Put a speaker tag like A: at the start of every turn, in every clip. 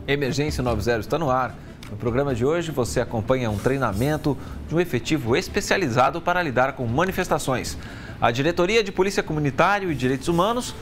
A: Emergência 90 está no ar. No programa de hoje você acompanha um treinamento de um efetivo especializado para lidar com manifestações. A Diretoria de Polícia Comunitária e Direitos Humanos,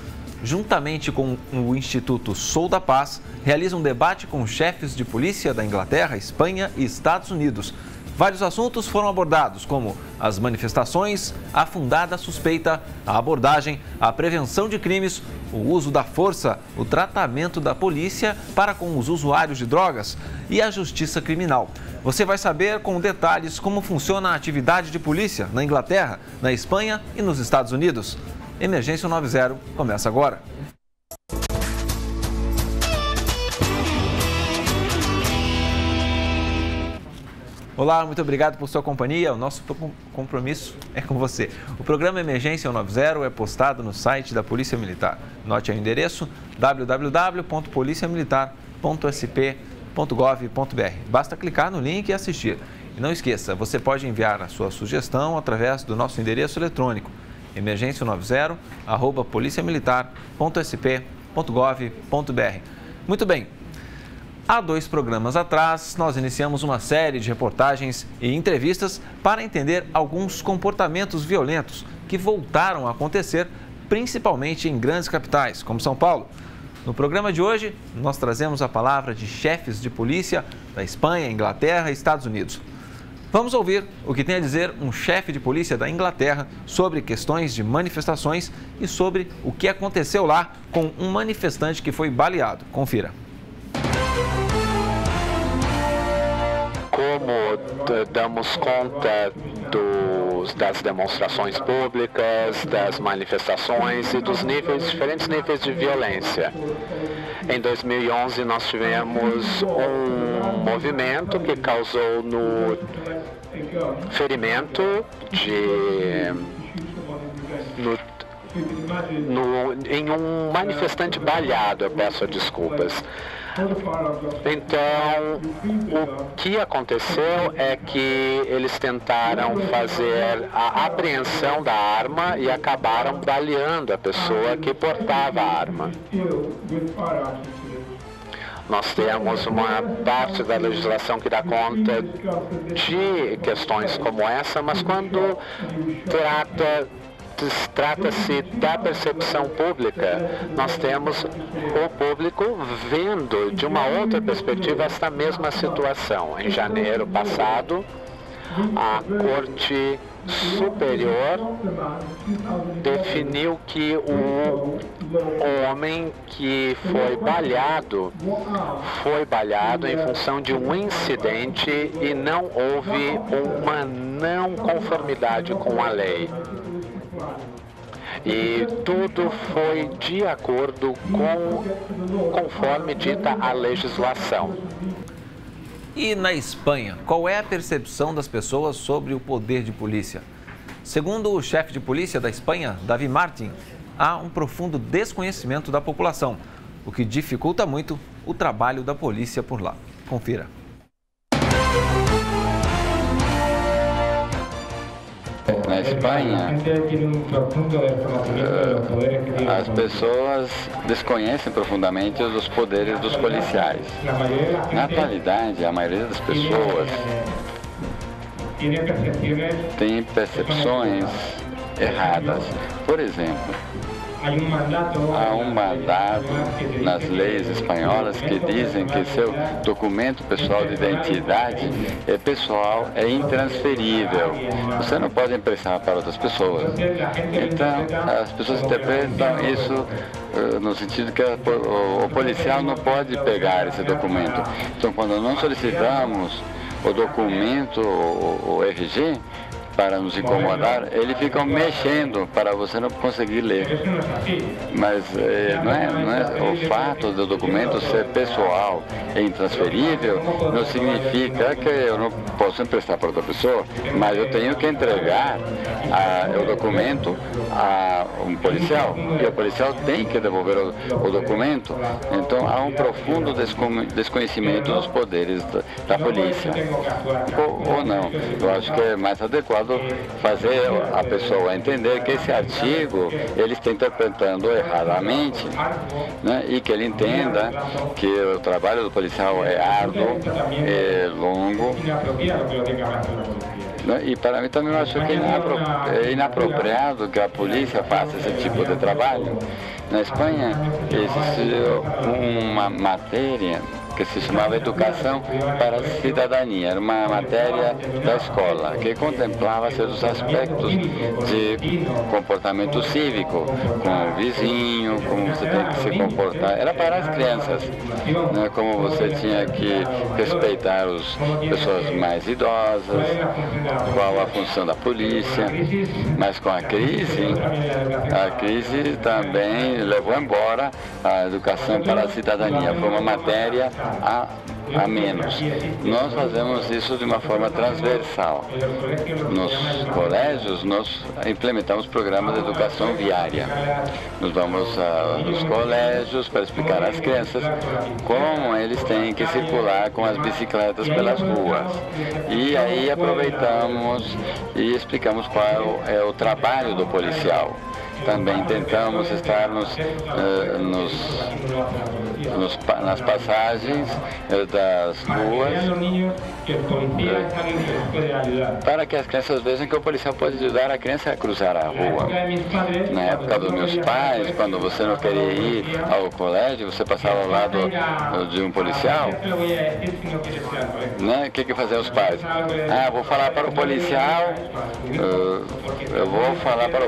A: juntamente com o Instituto Sou da Paz, realiza um debate com chefes de polícia da Inglaterra, Espanha e Estados Unidos. Vários assuntos foram abordados, como as manifestações, a fundada suspeita, a abordagem, a prevenção de crimes, o uso da força, o tratamento da polícia para com os usuários de drogas e a justiça criminal. Você vai saber com detalhes como funciona a atividade de polícia na Inglaterra, na Espanha e nos Estados Unidos. Emergência 90 começa agora. Olá, muito obrigado por sua companhia. O nosso compromisso é com você. O programa Emergência 90 é postado no site da Polícia Militar. Note o endereço www.policiamilitar.sp.gov.br. Basta clicar no link e assistir. E não esqueça, você pode enviar a sua sugestão através do nosso endereço eletrônico emergência90@policiamilitar.sp.gov.br. Muito bem. Há 2 programas atrás, nós iniciamos uma série de reportagens e entrevistas para entender alguns comportamentos violentos que voltaram a acontecer, principalmente em grandes capitais, como São Paulo. No programa de hoje, nós trazemos a palavra de chefes de polícia da Espanha, Inglaterra e Estados Unidos. Vamos ouvir o que tem a dizer um chefe de polícia da Inglaterra sobre questões de manifestações e sobre o que aconteceu lá com um manifestante que foi baleado. Confira.
B: Como damos conta das demonstrações públicas, das manifestações e dos diferentes níveis de violência. Em 2011, nós tivemos um movimento que causou no ferimento em um manifestante baleado. Eu peço desculpas. Então, o que aconteceu é que eles tentaram fazer a apreensão da arma e acabaram baleando a pessoa que portava a arma. Nós temos uma parte da legislação que dá conta de questões como essa, mas quando trata-se da percepção pública, nós temos o público vendo de uma outra perspectiva esta mesma situação. Em janeiro passado, a Corte Superior definiu que o homem que foi baleado em função de um incidente e não houve uma não conformidade com a lei. E tudo foi de acordo conforme dita a legislação.
A: E na Espanha, qual é a percepção das pessoas sobre o poder de polícia? Segundo o chefe de polícia da Espanha, David Martín, há um profundo desconhecimento da população, o que dificulta muito o trabalho da polícia por lá. Confira.
C: Na Espanha, as pessoas desconhecem profundamente os poderes dos policiais. Na atualidade, a maioria das pessoas tem percepções erradas. Por exemplo, há um mandato nas leis espanholas que dizem que seu documento pessoal de identidade é pessoal, é intransferível. Você não pode emprestar para outras pessoas. Então, as pessoas interpretam isso no sentido que o policial não pode pegar esse documento. Então, quando não solicitamos o documento, o RG, para nos incomodar, eles ficam mexendo para você não conseguir ler. Mas não é o fato do documento ser pessoal e intransferível, não significa que eu não posso emprestar para outra pessoa, mas eu tenho que entregar o documento a um policial, e o policial tem que devolver o documento. Então há um profundo desconhecimento dos poderes da polícia. Ou não, eu acho que é mais adequado tentado fazer a pessoa entender que esse artigo ele está interpretando erradamente, né? E que ele entenda que o trabalho do policial é árduo, é longo. E para mim também eu acho que é inapropriado que a polícia faça esse tipo de trabalho. Na Espanha existe uma matéria que se chamava Educação para a Cidadania. Era uma matéria da escola que contemplava certos aspectos de comportamento cívico, com o vizinho, como você tem que se comportar. Era para as crianças, né? Como você tinha que respeitar as pessoas mais idosas, qual a função da polícia. Mas com a crise também levou embora a Educação para a Cidadania. Foi uma matéria a menos. Nós fazemos isso de uma forma transversal. Nos colégios, nós implementamos programas de educação viária. Nós vamos nos colégios para explicar às crianças como eles têm que circular com as bicicletas pelas ruas. E aí aproveitamos e explicamos qual é o trabalho do policial. Também tentamos estar nas passagens das ruas para que as crianças vejam que o policial pode ajudar a criança a cruzar a rua. Na época dos meus pais, quando você não queria ir ao colégio, você passava ao lado de um policial, né? O que faziam os pais? Eu vou falar para o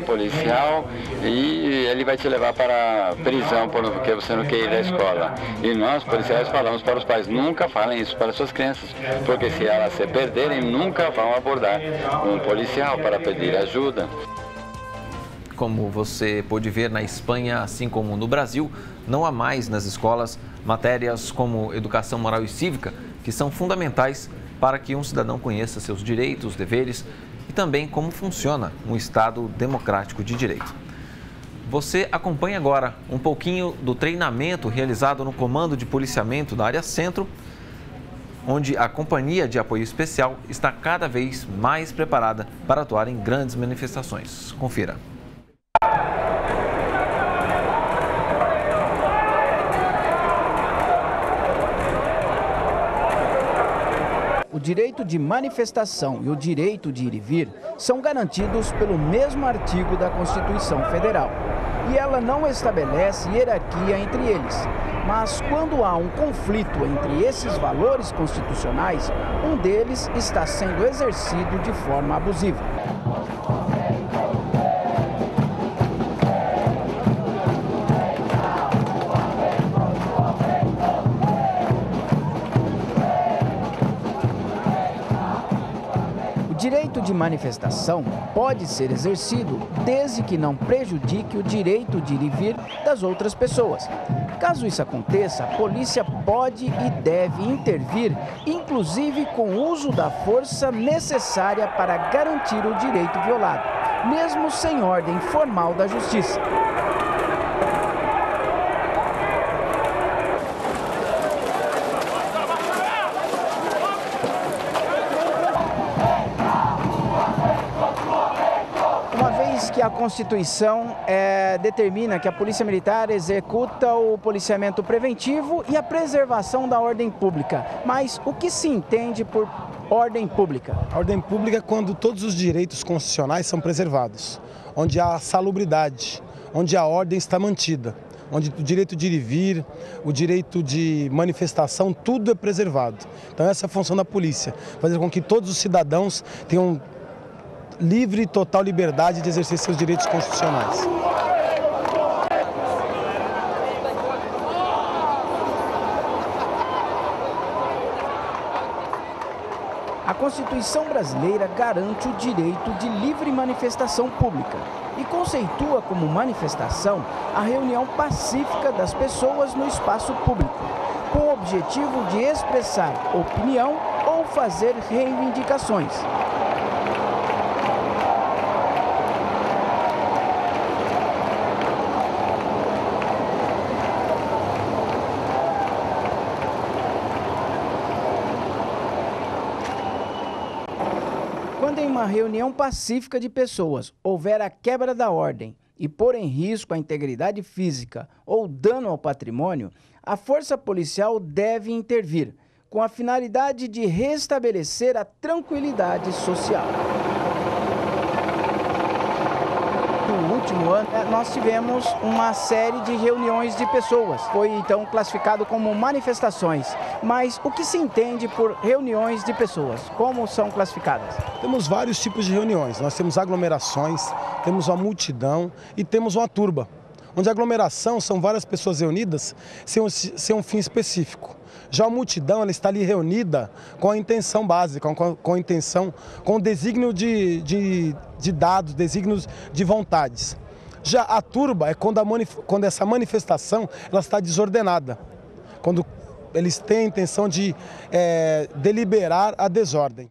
C: policial, e ele vai te levar para a prisão porque você não quer ir à escola. E nós, policiais, falamos para os pais, nunca falem isso para suas crianças, porque se elas se perderem, nunca vão abordar um policial para pedir ajuda.
A: Como você pôde ver, na Espanha, assim como no Brasil, não há mais nas escolas matérias como educação moral e cívica, que são fundamentais para que um cidadão conheça seus direitos, deveres e também como funciona um Estado democrático de direito. Você acompanha agora um pouquinho do treinamento realizado no Comando de Policiamento da Área Centro, onde a Companhia de Apoio Especial está cada vez mais preparada para atuar em grandes manifestações. Confira.
D: O direito de manifestação e o direito de ir e vir são garantidos pelo mesmo artigo da Constituição Federal. E ela não estabelece hierarquia entre eles. Mas quando há um conflito entre esses valores constitucionais, um deles está sendo exercido de forma abusiva. O direito de manifestação pode ser exercido desde que não prejudique o direito de ir e vir das outras pessoas. Caso isso aconteça, a polícia pode e deve intervir, inclusive com o uso da força necessária para garantir o direito violado, mesmo sem ordem formal da justiça. Que a Constituição determina que a Polícia Militar executa o policiamento preventivo e a preservação da ordem pública. Mas o que se entende por ordem pública?
E: A ordem pública é quando todos os direitos constitucionais são preservados, onde há salubridade, onde a ordem está mantida, onde o direito de ir e vir, o direito de manifestação, tudo é preservado. Então essa é a função da polícia, fazer com que todos os cidadãos tenham livre e total liberdade de exercer seus direitos constitucionais.
D: A Constituição brasileira garante o direito de livre manifestação pública e conceitua como manifestação a reunião pacífica das pessoas no espaço público, com o objetivo de expressar opinião ou fazer reivindicações. Quando Quando em uma reunião pacífica de pessoas houver a quebra da ordem e pôr em risco a integridade física ou dano ao patrimônio, a força policial deve intervir, com a finalidade de restabelecer a tranquilidade social. No último ano, nós tivemos uma série de reuniões de pessoas. Foi, então, classificado como manifestações. Mas o que se entende por reuniões de pessoas? Como são classificadas?
E: Temos vários tipos de reuniões. Nós temos aglomerações, temos uma multidão e temos uma turba. Onde a aglomeração são várias pessoas reunidas sem um fim específico. Já a multidão, ela está ali reunida com a intenção básica, com a intenção, com o desígnio de dados, desígnios de vontades. Já a turba é quando essa manifestação ela está desordenada, quando eles têm a intenção de deliberar a desordem.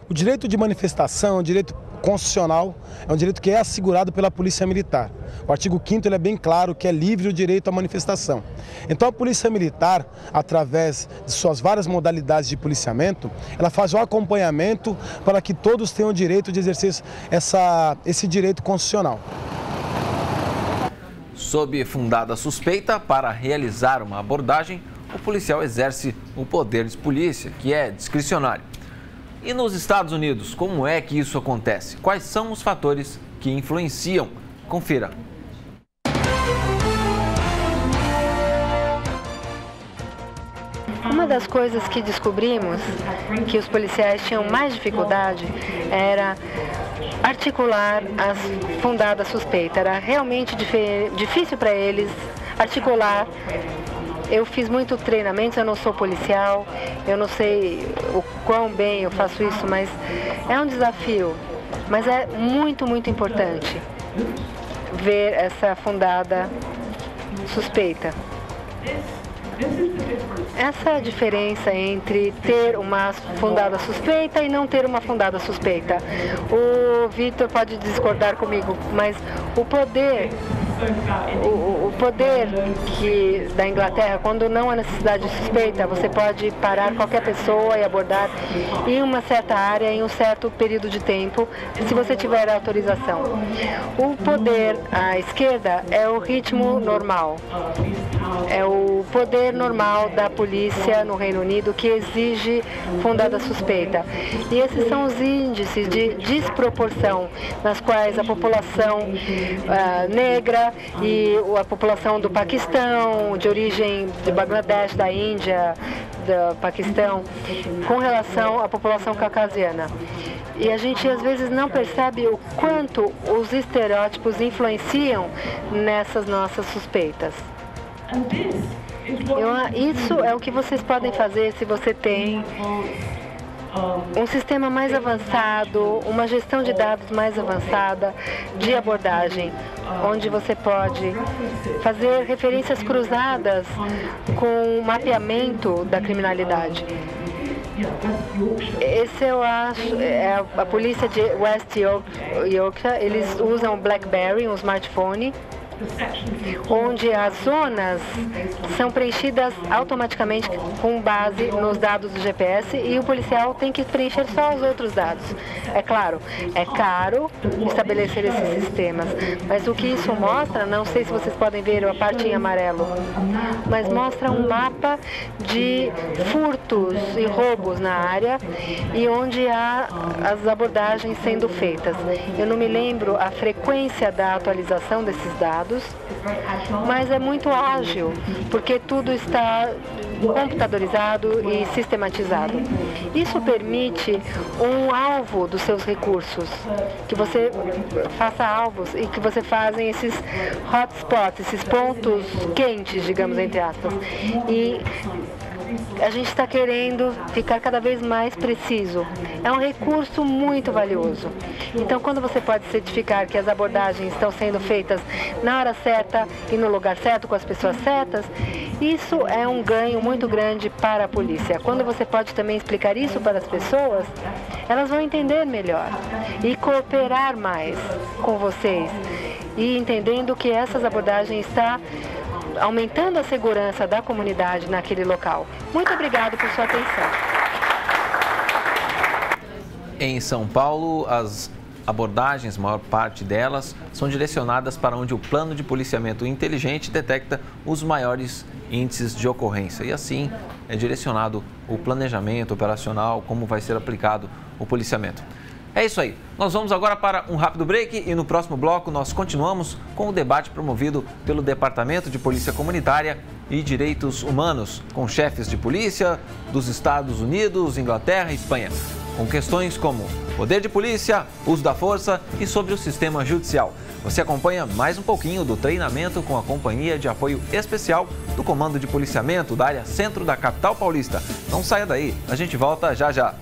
E: O direito de manifestação é um direito constitucional, é um direito que é assegurado pela Polícia Militar. O artigo 5º ele é bem claro que é livre o direito à manifestação. Então a Polícia Militar, através de suas várias modalidades de policiamento, ela faz o acompanhamento para que todos tenham o direito de exercer esse direito constitucional.
A: Sob fundada suspeita, para realizar uma abordagem, o policial exerce o poder de polícia, que é discricionário. E nos Estados Unidos, como é que isso acontece? Quais são os fatores que influenciam? Confira.
F: Uma das coisas que descobrimos que os policiais tinham mais dificuldade era articular as fundadas suspeitas. Era realmente difícil para eles articular. Eu fiz muito treinamento, eu não sou policial, eu não sei o quão bem eu faço isso, mas é um desafio. Mas é muito, muito importante ver essa fundada suspeita. Essa é a diferença entre ter uma fundada suspeita e não ter uma fundada suspeita. O Vitor pode discordar comigo, mas o poder da Inglaterra, quando não há necessidade de suspeita, você pode parar qualquer pessoa e abordar em uma certa área, em um certo período de tempo, se você tiver autorização. O poder à esquerda é o ritmo normal. É o poder normal da polícia no Reino Unido que exige fundada suspeita. E esses são os índices de desproporção nas quais a população negra e a população do Paquistão, de origem de Bangladesh, da Índia, do Paquistão, com relação à população caucasiana. E a gente às vezes não percebe o quanto os estereótipos influenciam nessas suspeitas. Isso é o que vocês podem fazer se você tem um sistema mais avançado, uma gestão de dados mais avançada de abordagem, onde você pode fazer referências cruzadas com o mapeamento da criminalidade. Esse eu acho é a polícia de West Yorkshire. Eles usam o BlackBerry, um smartphone, onde as zonas são preenchidas automaticamente com base nos dados do GPS e o policial tem que preencher só os outros dados. É claro, é caro estabelecer esses sistemas, mas o que isso mostra, não sei se vocês podem ver a parte em amarelo, mas mostra um mapa de furtos e roubos na área e onde há as abordagens sendo feitas. Eu não me lembro a frequência da atualização desses dados, mas é muito ágil, porque tudo está computadorizado e sistematizado. Isso permite um alvo dos seus recursos, que você faça alvos e que você faça esses hotspots, esses pontos quentes, digamos, entre aspas. E a gente está querendo ficar cada vez mais preciso. É um recurso muito valioso. Então, quando você pode certificar que as abordagens estão sendo feitas na hora certa e no lugar certo, com as pessoas certas, isso é um ganho muito grande para a polícia. Quando você pode também explicar isso para as pessoas, elas vão entender melhor e cooperar mais com vocês e entendendo que essas abordagens estão aumentando a segurança da comunidade naquele local. Muito obrigado por sua atenção.
A: Em São Paulo, as abordagens, a maior parte delas, são direcionadas para onde o plano de policiamento inteligente detecta os maiores índices de ocorrência. E assim é direcionado o planejamento operacional, como vai ser aplicado o policiamento. É isso aí. Nós vamos agora para um rápido break e no próximo bloco nós continuamos com o debate promovido pelo Departamento de Polícia Comunitária e Direitos Humanos, com chefes de polícia dos Estados Unidos, Inglaterra e Espanha, com questões como poder de polícia, uso da força e sobre o sistema judicial. Você acompanha mais um pouquinho do treinamento com a Companhia de Apoio Especial do Comando de Policiamento da área centro da capital paulista. Não saia daí, a gente volta já já.